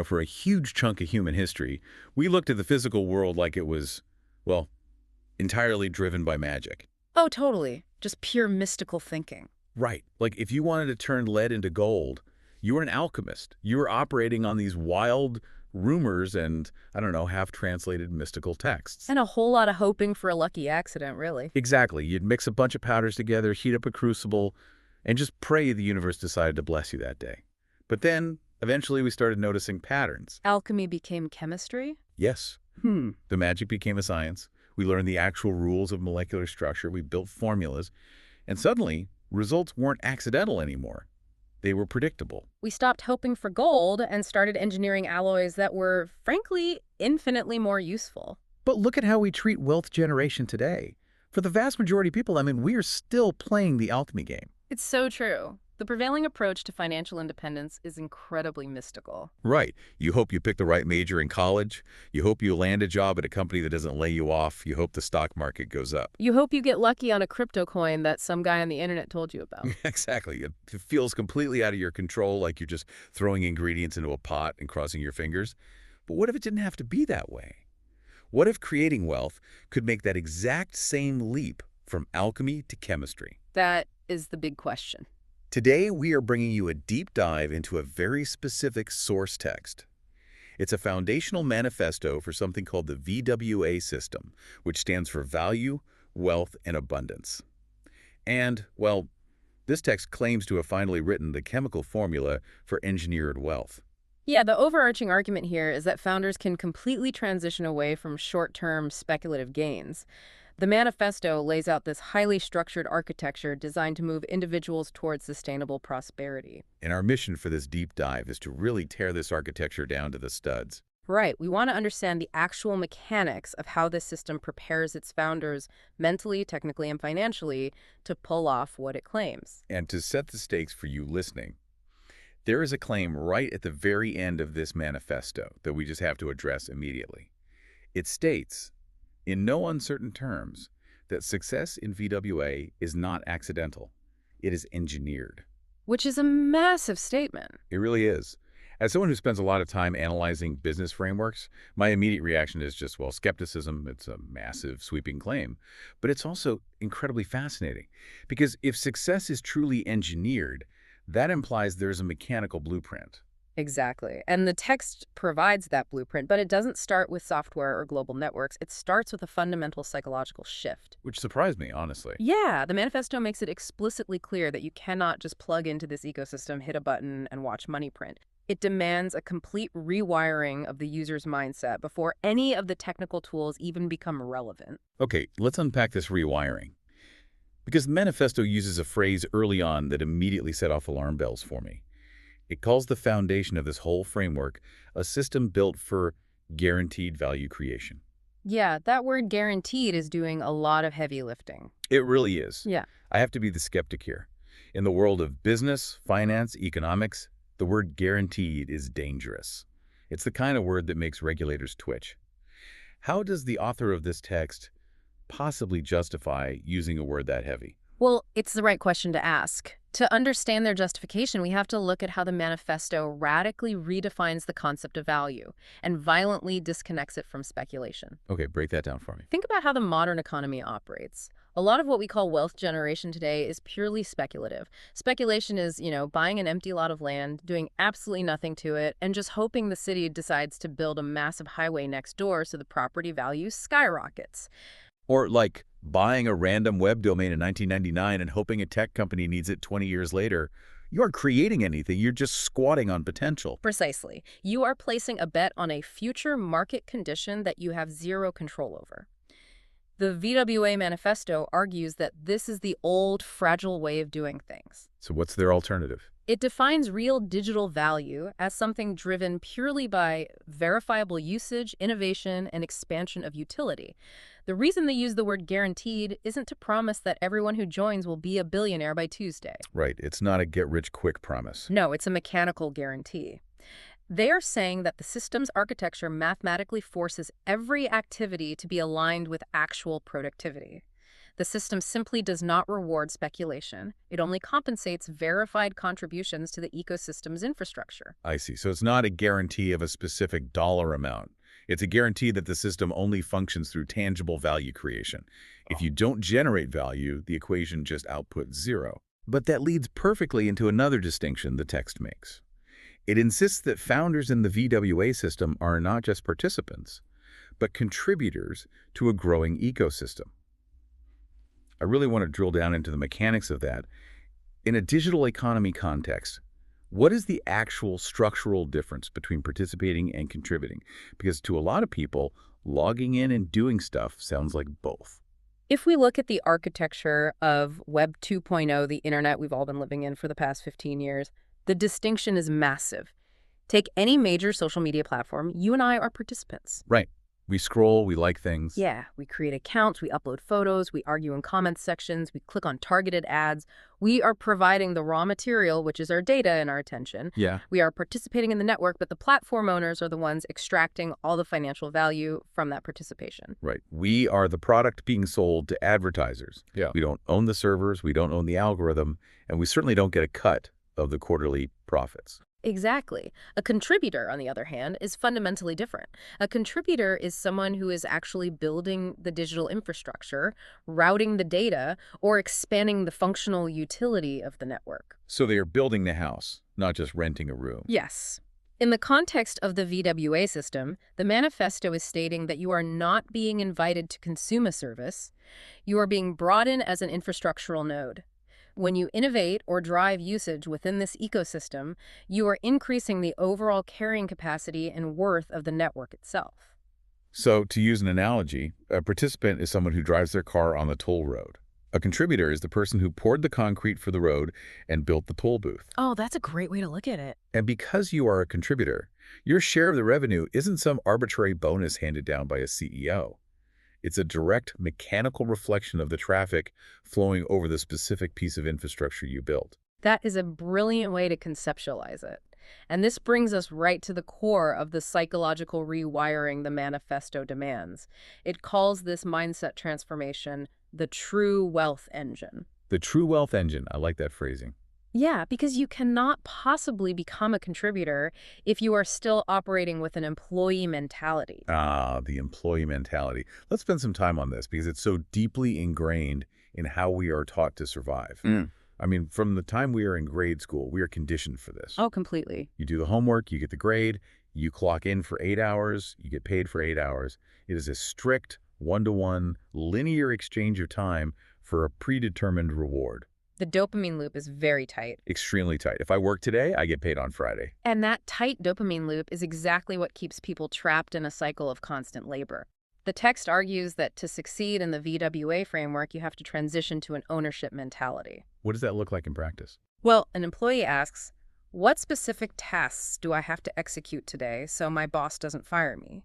For a huge chunk of human history, we looked at the physical world like it was, well, entirely driven by magic. Oh, totally. Just pure mystical thinking. Right. Like if you wanted to turn lead into gold, you were an alchemist. You were operating on these wild rumors and, I don't know, half-translated mystical texts. And a whole lot of hoping for a lucky accident, really. Exactly. You'd mix a bunch of powders together, heat up a crucible, and just pray the universe decided to bless you that day. But then, eventually, we started noticing patterns. Alchemy became chemistry? Yes. The magic became a science. We learned the actual rules of molecular structure. We built formulas. And suddenly, results weren't accidental anymore. They were predictable. We stopped hoping for gold and started engineering alloys that were, frankly, infinitely more useful. But look at how we treat wealth generation today. For the vast majority of people, we are still playing the alchemy game. It's so true. The prevailing approach to financial independence is incredibly mystical. Right. You hope you pick the right major in college. You hope you land a job at a company that doesn't lay you off. You hope the stock market goes up. You hope you get lucky on a crypto coin that some guy on the internet told you about. Exactly. It feels completely out of your control, like you're just throwing ingredients into a pot and crossing your fingers. But what if it didn't have to be that way? What if creating wealth could make that exact same leap from alchemy to chemistry? That is the big question. Today, we are bringing you a deep dive into a very specific source text. It's a foundational manifesto for something called the VWA system, which stands for Value, Wealth, and Abundance. And, well, this text claims to have finally written the chemical formula for engineered wealth. Yeah, the overarching argument here is that founders can completely transition away from short-term speculative gains. The manifesto lays out this highly structured architecture designed to move individuals towards sustainable prosperity. And our mission for this deep dive is to really tear this architecture down to the studs. Right, we want to understand the actual mechanics of how this system prepares its founders mentally, technically, and financially to pull off what it claims. And to set the stakes for you listening, there is a claim right at the very end of this manifesto that we just have to address immediately. It states, in no uncertain terms, that success in VWA is not accidental. It is engineered. Which is a massive statement. It really is. As someone who spends a lot of time analyzing business frameworks, my immediate reaction is just, well, skepticism. It's a massive, sweeping claim. But it's also incredibly fascinating. Because if success is truly engineered, that implies there's a mechanical blueprint. Exactly. And the text provides that blueprint, but it doesn't start with software or global networks. It starts with a fundamental psychological shift. Which surprised me, honestly. Yeah, the manifesto makes it explicitly clear that you cannot just plug into this ecosystem, hit a button, and watch money print. It demands a complete rewiring of the user's mindset before any of the technical tools even become relevant. Okay, let's unpack this rewiring. Because the manifesto uses a phrase early on that immediately set off alarm bells for me. It calls the foundation of this whole framework a system built for guaranteed value creation. Yeah, that word guaranteed is doing a lot of heavy lifting. It really is. Yeah. I have to be the skeptic here. In the world of business, finance, economics, the word guaranteed is dangerous. It's the kind of word that makes regulators twitch. How does the author of this text possibly justify using a word that heavy? Well, it's the right question to ask. To understand their justification, we have to look at how the manifesto radically redefines the concept of value and violently disconnects it from speculation. Okay, break that down for me. Think about how the modern economy operates. A lot of what we call wealth generation today is purely speculative. Speculation is, buying an empty lot of land, doing absolutely nothing to it, and just hoping the city decides to build a massive highway next door so the property value skyrockets. Or like buying a random web domain in 1999 and hoping a tech company needs it 20 years later. You aren't creating anything. You're just squatting on potential. Precisely. You are placing a bet on a future market condition that you have zero control over. The VWA manifesto argues that this is the old, fragile way of doing things. So what's their alternative? It defines real digital value as something driven purely by verifiable usage, innovation, and expansion of utility. The reason they use the word guaranteed isn't to promise that everyone who joins will be a billionaire by Tuesday. Right. It's not a get-rich-quick promise. No, it's a mechanical guarantee. They are saying that the system's architecture mathematically forces every activity to be aligned with actual productivity. The system simply does not reward speculation. It only compensates verified contributions to the ecosystem's infrastructure. I see. So it's not a guarantee of a specific dollar amount. It's a guarantee that the system only functions through tangible value creation. If you don't generate value, the equation just outputs zero. But that leads perfectly into another distinction the text makes. It insists that founders in the VWA system are not just participants, but contributors to a growing ecosystem. I really want to drill down into the mechanics of that. In a digital economy context, what is the actual structural difference between participating and contributing? Because to a lot of people, logging in and doing stuff sounds like both. If we look at the architecture of Web 2.0, the internet we've all been living in for the past 15 years, the distinction is massive. Take any major social media platform, you and I are participants. Right. We scroll, we like things. Yeah, we create accounts, we upload photos, we argue in comments sections, we click on targeted ads. We are providing the raw material, which is our data and our attention. Yeah. We are participating in the network, but the platform owners are the ones extracting all the financial value from that participation. Right. We are the product being sold to advertisers. Yeah. We don't own the servers, we don't own the algorithm, and we certainly don't get a cut of the quarterly profits. Exactly. A contributor, on the other hand, is fundamentally different. A contributor is someone who is actually building the digital infrastructure, routing the data, or expanding the functional utility of the network. So they are building the house, not just renting a room. Yes. In the context of the VWA system, the manifesto is stating that you are not being invited to consume a service. You are being brought in as an infrastructural node. When you innovate or drive usage within this ecosystem, you are increasing the overall carrying capacity and worth of the network itself. So, to use an analogy, a participant is someone who drives their car on the toll road. A contributor is the person who poured the concrete for the road and built the toll booth. Oh, that's a great way to look at it. And because you are a contributor, your share of the revenue isn't some arbitrary bonus handed down by a CEO. It's a direct mechanical reflection of the traffic flowing over the specific piece of infrastructure you built. That is a brilliant way to conceptualize it. And this brings us right to the core of the psychological rewiring the manifesto demands. It calls this mindset transformation the true wealth engine. The true wealth engine, I like that phrasing. Yeah, because you cannot possibly become a contributor if you are still operating with an employee mentality. Ah, the employee mentality. Let's spend some time on this because it's so deeply ingrained in how we are taught to survive. I mean, from the time we are in grade school, we are conditioned for this. Oh, completely. You do the homework, you get the grade, you clock in for 8 hours, you get paid for 8 hours. It is a strict, one-to-one, linear exchange of time for a predetermined reward. The dopamine loop is very tight. Extremely tight. If I work today, I get paid on Friday. And that tight dopamine loop is exactly what keeps people trapped in a cycle of constant labor. The text argues that to succeed in the VWA framework, you have to transition to an ownership mentality. What does that look like in practice? Well, an employee asks, what specific tasks do I have to execute today so my boss doesn't fire me?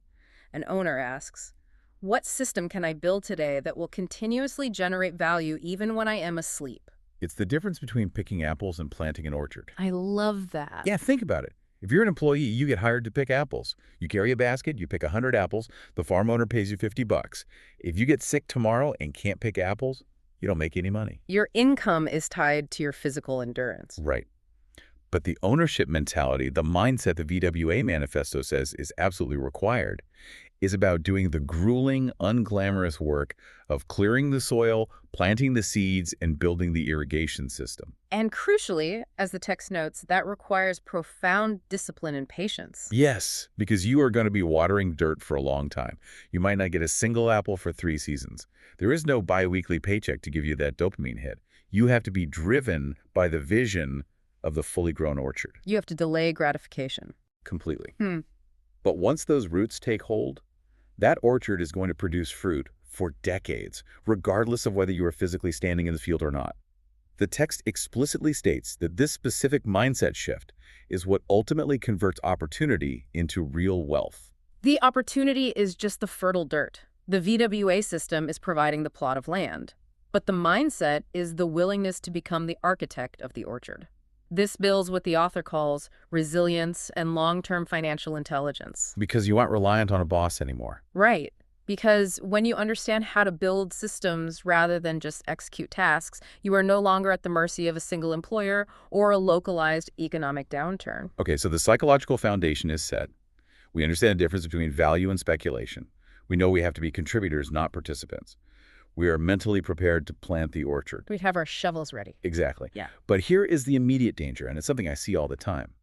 An owner asks, what system can I build today that will continuously generate value even when I am asleep? It's the difference between picking apples and planting an orchard. I love that. Yeah, think about it. If you're an employee, you get hired to pick apples. You carry a basket, you pick 100 apples, the farm owner pays you $50. If you get sick tomorrow and can't pick apples, you don't make any money. Your income is tied to your physical endurance. Right. But the ownership mentality, the mindset the VWA manifesto says is absolutely required, is about doing the grueling, unglamorous work of clearing the soil, planting the seeds, and building the irrigation system. And crucially, as the text notes, that requires profound discipline and patience. Yes, because you are going to be watering dirt for a long time. You might not get a single apple for 3 seasons. There is no bi-weekly paycheck to give you that dopamine hit. You have to be driven by the vision of the fully grown orchard. You have to delay gratification. Completely. But once those roots take hold, that orchard is going to produce fruit for decades, regardless of whether you are physically standing in the field or not. The text explicitly states that this specific mindset shift is what ultimately converts opportunity into real wealth. The opportunity is just the fertile dirt. The VWA system is providing the plot of land. But the mindset is the willingness to become the architect of the orchard. This builds what the author calls resilience and long-term financial intelligence. Because you aren't reliant on a boss anymore. Right. Because when you understand how to build systems rather than just execute tasks, you are no longer at the mercy of a single employer or a localized economic downturn. Okay, so the psychological foundation is set. We understand the difference between value and speculation. We know we have to be contributors, not participants. We are mentally prepared to plant the orchard. We'd have our shovels ready. Exactly. Yeah. But here is the immediate danger, and it's something I see all the time.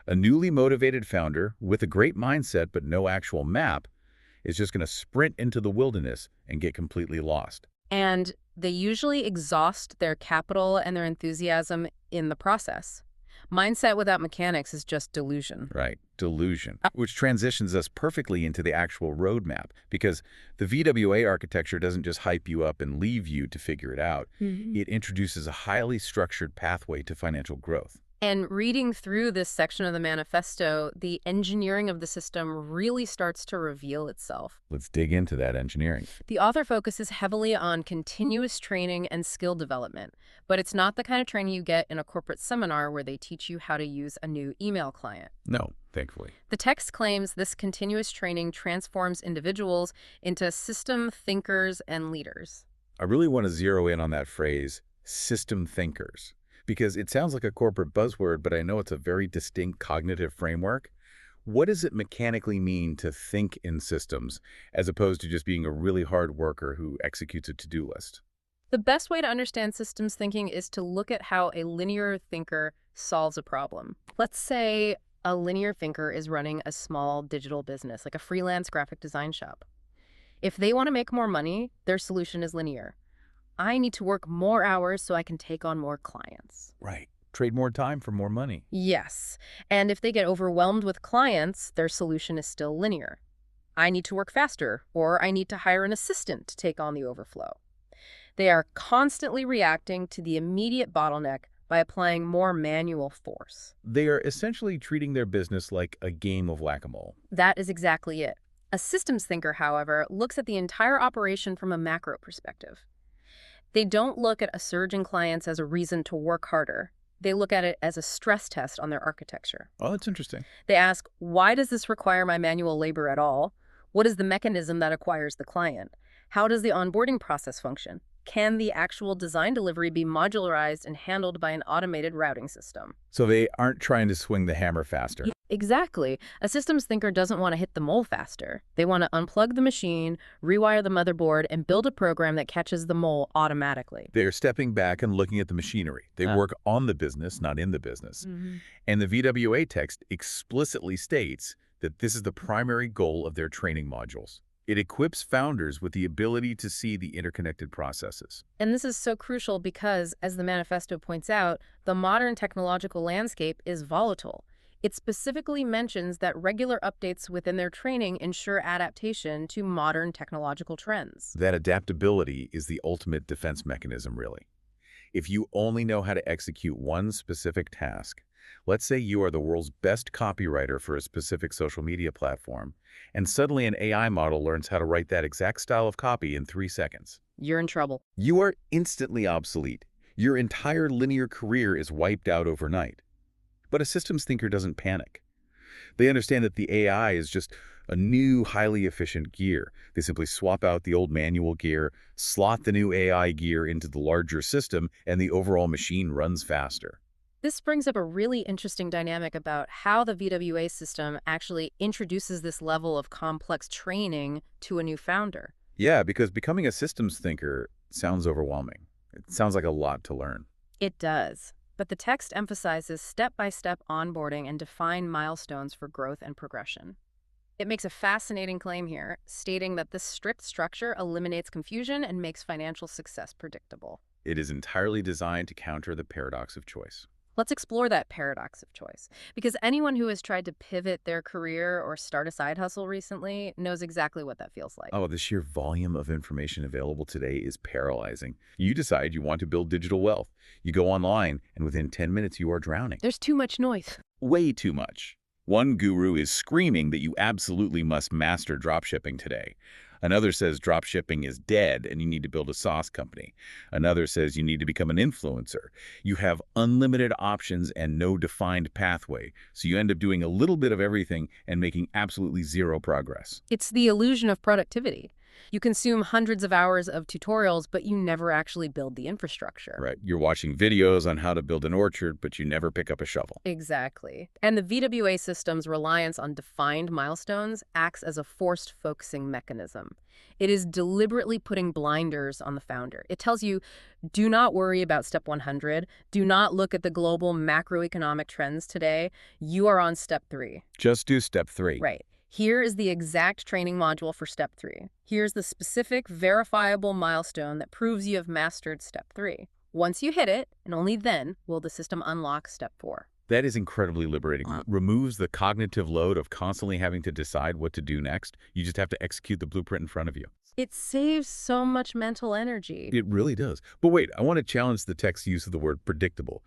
A newly motivated founder with a great mindset but no actual map is just going to sprint into the wilderness and get completely lost. And they usually exhaust their capital and their enthusiasm in the process. Mindset without mechanics is just delusion. Right, delusion, which transitions us perfectly into the actual roadmap, because the VWA architecture doesn't just hype you up and leave you to figure it out. It introduces a highly structured pathway to financial growth. And reading through this section of the manifesto, the engineering of the system really starts to reveal itself. Let's dig into that engineering. The author focuses heavily on continuous training and skill development, but it's not the kind of training you get in a corporate seminar where they teach you how to use a new email client. No, thankfully. The text claims this continuous training transforms individuals into system thinkers and leaders. I really want to zero in on that phrase, system thinkers, because it sounds like a corporate buzzword, but I know it's a very distinct cognitive framework. What does it mechanically mean to think in systems, as opposed to just being a really hard worker who executes a to-do list? The best way to understand systems thinking is to look at how a linear thinker solves a problem. Let's say a linear thinker is running a small digital business, like a freelance graphic design shop. If they want to make more money, their solution is linear. I need to work more hours so I can take on more clients. Right. Trade more time for more money. Yes. And if they get overwhelmed with clients, their solution is still linear. I need to work faster, or I need to hire an assistant to take on the overflow. They are constantly reacting to the immediate bottleneck by applying more manual force. They are essentially treating their business like a game of whack-a-mole. That is exactly it. A systems thinker, however, looks at the entire operation from a macro perspective. They don't look at a surge in clients as a reason to work harder. They look at it as a stress test on their architecture. Oh, that's interesting. They ask, why does this require my manual labor at all? What is the mechanism that acquires the client? How does the onboarding process function? Can the actual design delivery be modularized and handled by an automated routing system? So they aren't trying to swing the hammer faster. Exactly. A systems thinker doesn't want to hit the mole faster. They want to unplug the machine, rewire the motherboard, and build a program that catches the mole automatically. They are stepping back and looking at the machinery. They work on the business, not in the business. And the VWA text explicitly states that this is the primary goal of their training modules. It equips founders with the ability to see the interconnected processes. And this is so crucial because, as the manifesto points out, the modern technological landscape is volatile. It specifically mentions that regular updates within their training ensure adaptation to modern technological trends. That adaptability is the ultimate defense mechanism, really. If you only know how to execute one specific task, let's say you are the world's best copywriter for a specific social media platform, and suddenly an AI model learns how to write that exact style of copy in 3 seconds. You're in trouble. You are instantly obsolete. Your entire linear career is wiped out overnight. But a systems thinker doesn't panic. They understand that the AI is just a new, highly efficient gear. They simply swap out the old manual gear, slot the new AI gear into the larger system, and the overall machine runs faster. This brings up a really interesting dynamic about how the VWA system actually introduces this level of complex training to a new founder. Yeah, because becoming a systems thinker sounds overwhelming. It sounds like a lot to learn. It does. But the text emphasizes step-by-step onboarding and defined milestones for growth and progression. It makes a fascinating claim here, stating that this strict structure eliminates confusion and makes financial success predictable. It is entirely designed to counter the paradox of choice. Let's explore that paradox of choice, because anyone who has tried to pivot their career or start a side hustle recently knows exactly what that feels like. Oh, the sheer volume of information available today is paralyzing. You decide you want to build digital wealth. You go online, and within 10 minutes you are drowning. There's too much noise. Way too much. One guru is screaming that you absolutely must master dropshipping today. Another says dropshipping is dead and you need to build a SaaS company. Another says you need to become an influencer. You have unlimited options and no defined pathway, so you end up doing a little bit of everything and making absolutely zero progress. It's the illusion of productivity. You consume hundreds of hours of tutorials, but you never actually build the infrastructure. Right. You're watching videos on how to build an orchard, but you never pick up a shovel. Exactly. And the VWA system's reliance on defined milestones acts as a forced focusing mechanism. It is deliberately putting blinders on the founder. It tells you, do not worry about step 100. Do not look at the global macroeconomic trends today. You are on step 3. Just do step 3. Right. Here is the exact training module for step 3. Here's the specific, verifiable milestone that proves you have mastered step 3. Once you hit it, and only then, will the system unlock step 4. That is incredibly liberating. Removes the cognitive load of constantly having to decide what to do next. You just have to execute the blueprint in front of you. It saves so much mental energy. It really does. But wait, I want to challenge the text's use of the word predictable.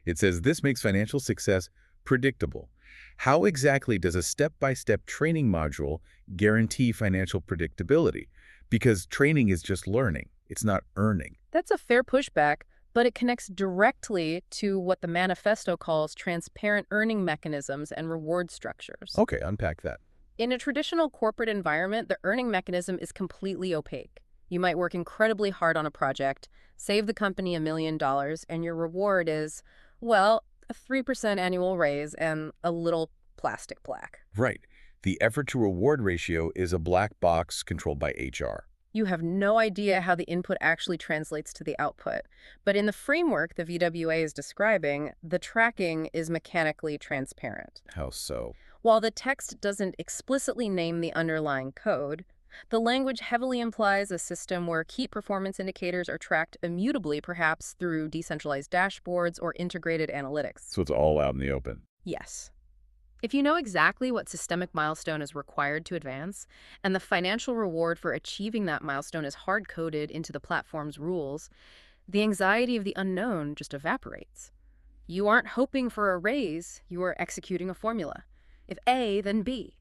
It says this makes financial success predictable. How exactly does a step-by-step training module guarantee financial predictability? Because training is just learning. It's not earning. That's a fair pushback, but it connects directly to what the manifesto calls transparent earning mechanisms and reward structures. Okay, unpack that. In a traditional corporate environment, the earning mechanism is completely opaque. You might work incredibly hard on a project, save the company $1 million, and your reward is, well, a 3% annual raise and a little plastic plaque. Right. The effort-to-reward ratio is a black box controlled by HR. You have no idea how the input actually translates to the output. But in the framework the VWA is describing, the tracking is mechanically transparent. How so? While the text doesn't explicitly name the underlying code, the language heavily implies a system where key performance indicators are tracked immutably, perhaps through decentralized dashboards or integrated analytics. So it's all out in the open. Yes. If you know exactly what systemic milestone is required to advance, and the financial reward for achieving that milestone is hard-coded into the platform's rules, the anxiety of the unknown just evaporates. You aren't hoping for a raise, you are executing a formula. If A, then B.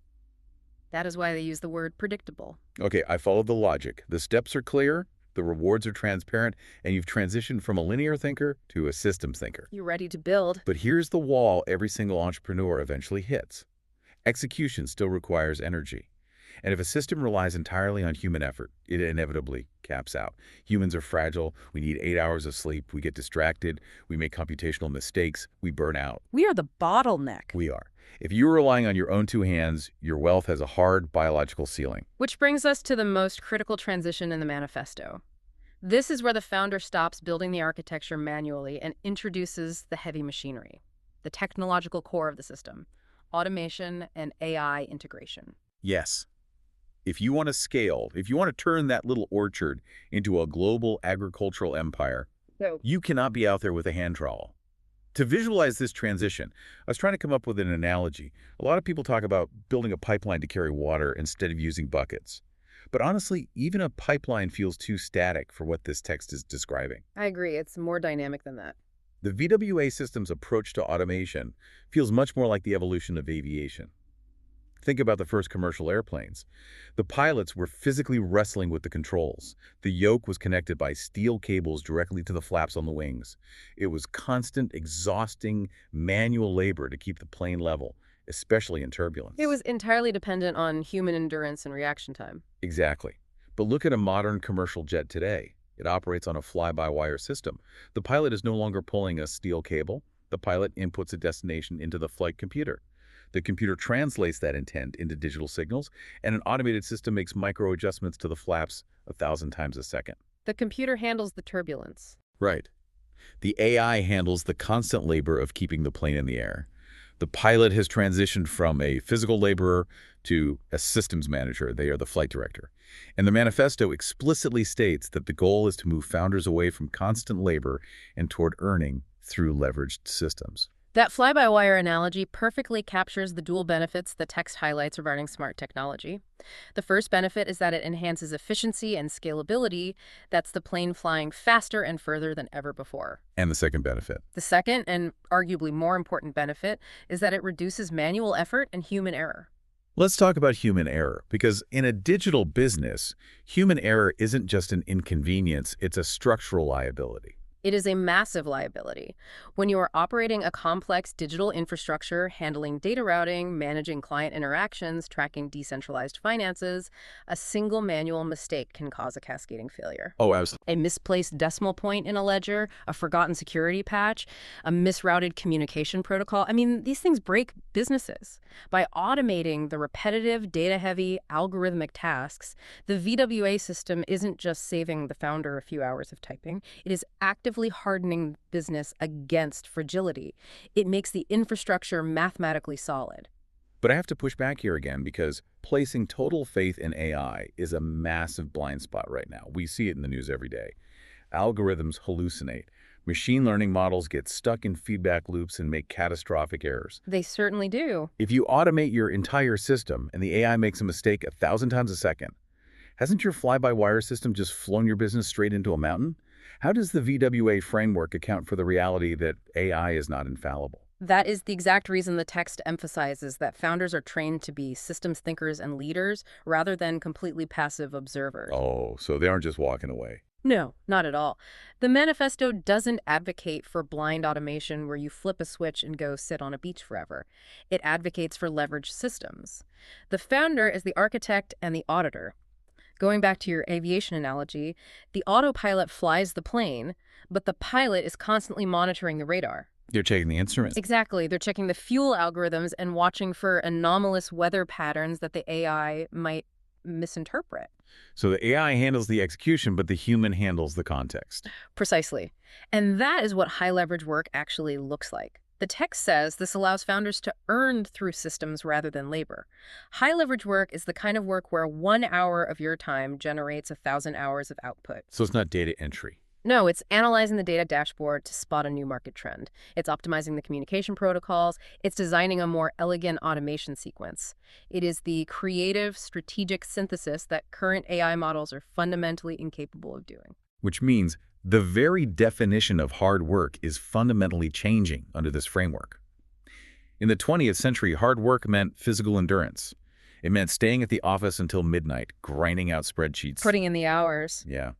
That is why they use the word predictable. Okay, I followed the logic. The steps are clear, the rewards are transparent, and you've transitioned from a linear thinker to a systems thinker. You're ready to build. But here's the wall every single entrepreneur eventually hits. Execution still requires energy. And if a system relies entirely on human effort, it inevitably caps out. Humans are fragile. We need 8 hours of sleep. We get distracted. We make computational mistakes. We burn out. We are the bottleneck. We are. If you're relying on your own 2 hands, your wealth has a hard biological ceiling. Which brings us to the most critical transition in the manifesto. This is where the founder stops building the architecture manually and introduces the heavy machinery, the technological core of the system, automation and AI integration. Yes. If you want to scale, if you want to turn that little orchard into a global agricultural empire, you cannot be out there with a hand trowel. To visualize this transition, I was trying to come up with an analogy. A lot of people talk about building a pipeline to carry water instead of using buckets. But honestly, even a pipeline feels too static for what this text is describing. I agree. It's more dynamic than that. The VWA system's approach to automation feels much more like the evolution of aviation. Think about the first commercial airplanes. The pilots were physically wrestling with the controls. The yoke was connected by steel cables directly to the flaps on the wings. It was constant, exhausting, manual labor to keep the plane level, especially in turbulence. It was entirely dependent on human endurance and reaction time. Exactly. But look at a modern commercial jet today. It operates on a fly-by-wire system. The pilot is no longer pulling a steel cable. The pilot inputs a destination into the flight computer. The computer translates that intent into digital signals, and an automated system makes micro-adjustments to the flaps 1,000 times a second. The computer handles the turbulence. Right. The AI handles the constant labor of keeping the plane in the air. The pilot has transitioned from a physical laborer to a systems manager. They are the flight director. And the manifesto explicitly states that the goal is to move founders away from constant labor and toward earning through leveraged systems. That fly-by-wire analogy perfectly captures the dual benefits the text highlights regarding smart technology. The first benefit is that it enhances efficiency and scalability. That's the plane flying faster and further than ever before. And the second benefit? The second, and arguably more important benefit, is that it reduces manual effort and human error. Let's talk about human error, because in a digital business, human error isn't just an inconvenience, it's a structural liability. It is a massive liability. When you are operating a complex digital infrastructure, handling data routing, managing client interactions, tracking decentralized finances, a single manual mistake can cause a cascading failure. Oh, absolutely. A misplaced decimal point in a ledger, a forgotten security patch, a misrouted communication protocol. I mean, these things break businesses. By automating the repetitive, data-heavy, algorithmic tasks, the VWA system isn't just saving the founder a few hours of typing. It is actively hardening business against fragility. It makes the infrastructure mathematically solid. But I have to push back here again because placing total faith in AI is a massive blind spot right now. We see it in the news every day. Algorithms hallucinate. Machine learning models get stuck in feedback loops and make catastrophic errors. They certainly do. If you automate your entire system and the AI makes a mistake 1,000 times a second, hasn't your fly-by-wire system just flown your business straight into a mountain? How does the VWA framework account for the reality that AI is not infallible? That is the exact reason the text emphasizes that founders are trained to be systems thinkers and leaders rather than completely passive observers. Oh, so they aren't just walking away. No, not at all. The manifesto doesn't advocate for blind automation where you flip a switch and go sit on a beach forever. It advocates for leveraged systems. The founder is the architect and the auditor. Going back to your aviation analogy, the autopilot flies the plane, but the pilot is constantly monitoring the radar. They're checking the instruments. Exactly. They're checking the fuel algorithms and watching for anomalous weather patterns that the AI might misinterpret. So the AI handles the execution, but the human handles the context. Precisely. And that is what high leverage work actually looks like. The text says this allows founders to earn through systems rather than labor. High leverage work is the kind of work where 1 hour of your time generates 1,000 hours of output. So it's not data entry. No, it's analyzing the data dashboard to spot a new market trend. It's optimizing the communication protocols. It's designing a more elegant automation sequence. It is the creative, strategic synthesis that current AI models are fundamentally incapable of doing. Which means the very definition of hard work is fundamentally changing under this framework. In the 20th century, hard work meant physical endurance. It meant staying at the office until midnight, grinding out spreadsheets. Putting in the hours. Yeah.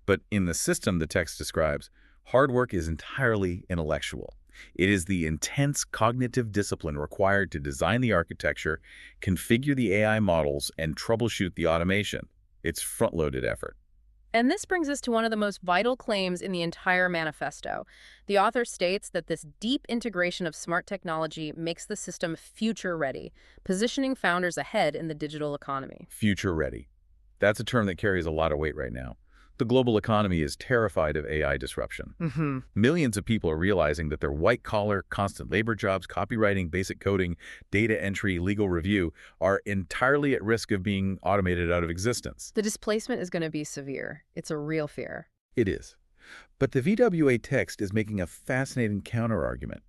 But in the system the text describes, hard work is entirely intellectual. It is the intense cognitive discipline required to design the architecture, configure the AI models, and troubleshoot the automation. It's front-loaded effort. And this brings us to one of the most vital claims in the entire manifesto. The author states that this deep integration of smart technology makes the system future-ready, positioning founders ahead in the digital economy. Future-ready. That's a term that carries a lot of weight right now. The global economy is terrified of AI disruption. Millions of people are realizing that their white-collar, constant labor jobs, copywriting, basic coding, data entry, legal review are entirely at risk of being automated out of existence. The displacement is going to be severe. It's a real fear. It is. But the VWA text is making a fascinating counterargument.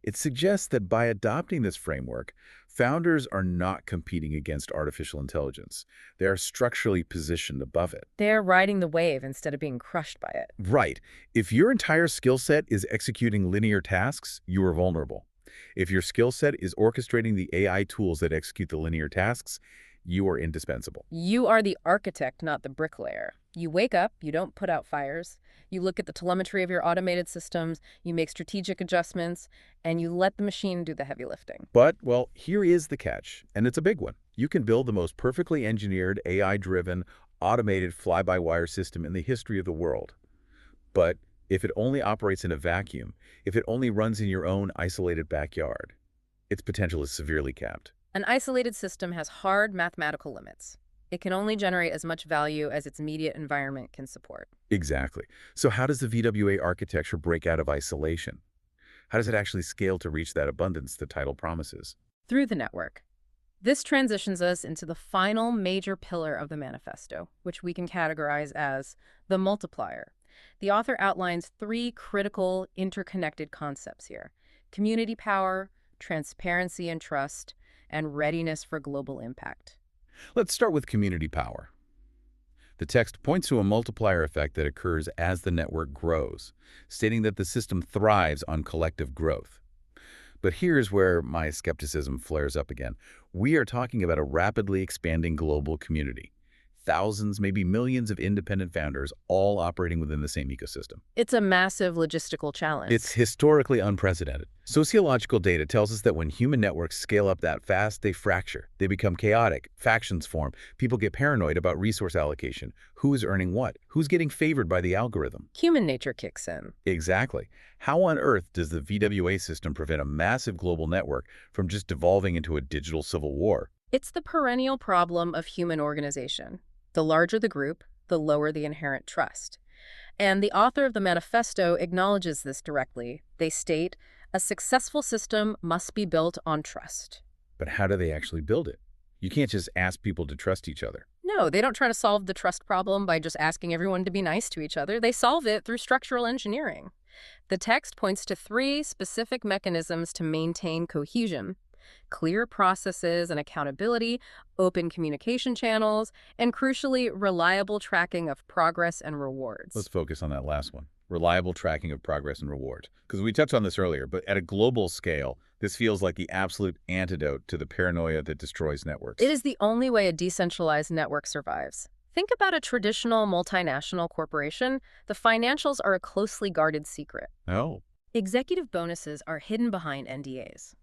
It suggests that by adopting this framework, founders are not competing against artificial intelligence. They are structurally positioned above it. They're riding the wave instead of being crushed by it. Right. If your entire skill set is executing linear tasks, you are vulnerable. If your skill set is orchestrating the AI tools that execute the linear tasks, you are indispensable. You are the architect, not the bricklayer. You wake up, you don't put out fires. You look at the telemetry of your automated systems, you make strategic adjustments, and you let the machine do the heavy lifting. But, well, here is the catch, and it's a big one. You can build the most perfectly engineered, AI-driven, automated fly-by-wire system in the history of the world. But if it only operates in a vacuum, if it only runs in your own isolated backyard, its potential is severely capped. An isolated system has hard mathematical limits. It can only generate as much value as its immediate environment can support. Exactly. So how does the VWA architecture break out of isolation? How does it actually scale to reach that abundance the title promises? Through the network. This transitions us into the final major pillar of the manifesto, which we can categorize as the multiplier. The author outlines 3 critical interconnected concepts here: community power, transparency and trust, and readiness for global impact. Let's start with community power. The text points to a multiplier effect that occurs as the network grows, stating that the system thrives on collective growth. But here's where my skepticism flares up again. We are talking about a rapidly expanding global community. thousands, maybe millions of independent founders all operating within the same ecosystem. It's a massive logistical challenge. It's historically unprecedented. Sociological data tells us that when human networks scale up that fast, they fracture. They become chaotic. Factions form. People get paranoid about resource allocation. Who is earning what? Who's getting favored by the algorithm? Human nature kicks in. Exactly. How on earth does the VWA system prevent a massive global network from just devolving into a digital civil war? It's the perennial problem of human organization. The larger the group, the lower the inherent trust. And the author of the manifesto acknowledges this directly. They state, a successful system must be built on trust. But how do they actually build it? You can't just ask people to trust each other. No, they don't try to solve the trust problem by just asking everyone to be nice to each other. They solve it through structural engineering. The text points to 3 specific mechanisms to maintain cohesion: clear processes and accountability, open communication channels, and crucially, reliable tracking of progress and rewards. Let's focus on that last one. Reliable tracking of progress and rewards. Because we touched on this earlier, but at a global scale, this feels like the absolute antidote to the paranoia that destroys networks. It is the only way a decentralized network survives. Think about a traditional multinational corporation. The financials are a closely guarded secret. Oh, Executive bonuses are hidden behind NDAs.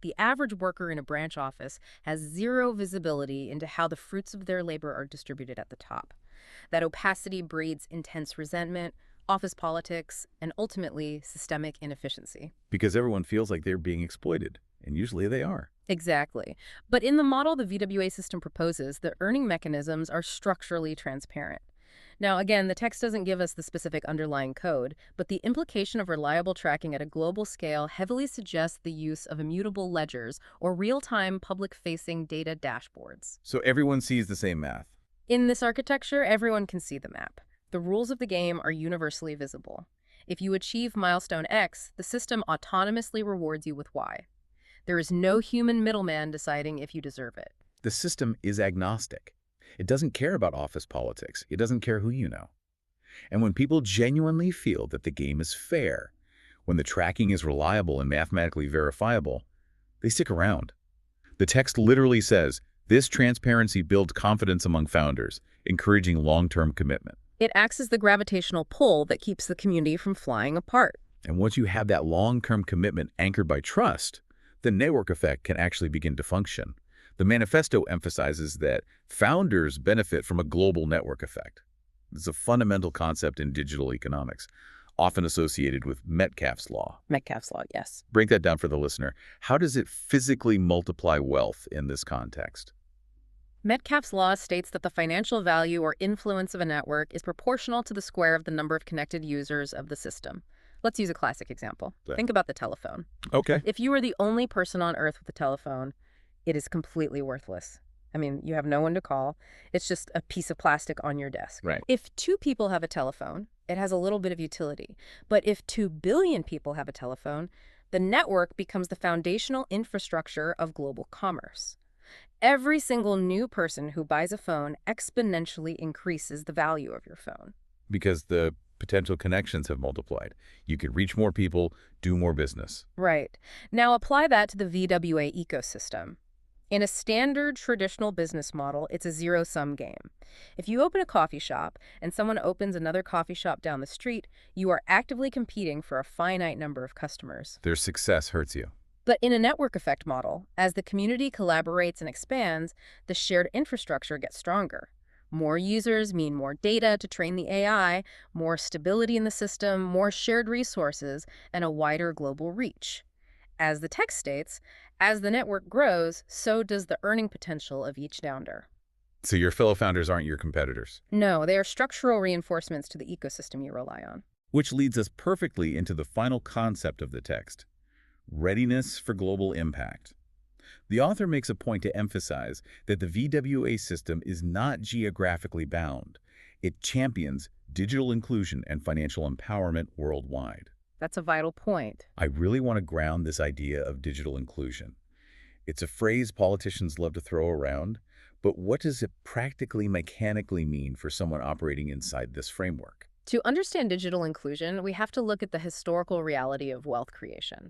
The average worker in a branch office has zero visibility into how the fruits of their labor are distributed at the top. That opacity breeds intense resentment, office politics, and ultimately systemic inefficiency. because everyone feels like they're being exploited, and usually they are. Exactly. But in the model the VWA system proposes, the earning mechanisms are structurally transparent. Now, again, the text doesn't give us the specific underlying code, but the implication of reliable tracking at a global scale heavily suggests the use of immutable ledgers or real-time public-facing data dashboards. So everyone sees the same math. In this architecture, everyone can see the map. The rules of the game are universally visible. If you achieve milestone X, the system autonomously rewards you with Y. There is no human middleman deciding if you deserve it. The system is agnostic. It doesn't care about office politics. It doesn't care who you know. And when people genuinely feel that the game is fair, when the tracking is reliable and mathematically verifiable, they stick around. The text literally says, this transparency builds confidence among founders, encouraging long-term commitment. It acts as the gravitational pull that keeps the community from flying apart. And once you have that long-term commitment anchored by trust, the network effect can actually begin to function. The manifesto emphasizes that founders benefit from a global network effect. It's a fundamental concept in digital economics, often associated with Metcalfe's law. Metcalfe's law, yes. Break that down for the listener. How does it physically multiply wealth in this context? Metcalfe's law states that the financial value or influence of a network is proportional to the square of the number of connected users of the system. Let's use a classic example. Yeah. Think about the telephone. Okay. If you were the only person on Earth with a telephone, it is completely worthless. I mean, you have no one to call. It's just a piece of plastic on your desk. Right. If 2 people have a telephone, it has a little bit of utility. But if 2 billion people have a telephone, the network becomes the foundational infrastructure of global commerce. Every single new person who buys a phone exponentially increases the value of your phone. Because the potential connections have multiplied. You could reach more people, do more business. Right. Now apply that to the VWA ecosystem. In a standard traditional business model, it's a zero-sum game. If you open a coffee shop and someone opens another coffee shop down the street, you are actively competing for a finite number of customers. Their success hurts you. But in a network effect model, as the community collaborates and expands, the shared infrastructure gets stronger. More users mean more data to train the AI, more stability in the system, more shared resources, and a wider global reach. As the text states, as the network grows, so does the earning potential of each founder. So your fellow founders aren't your competitors. No, they are structural reinforcements to the ecosystem you rely on. Which leads us perfectly into the final concept of the text: readiness for global impact. The author makes a point to emphasize that the VWA system is not geographically bound. It champions digital inclusion and financial empowerment worldwide. That's a vital point. I really want to ground this idea of digital inclusion. It's a phrase politicians love to throw around, but what does it practically, mechanically mean for someone operating inside this framework? To understand digital inclusion, we have to look at the historical reality of wealth creation.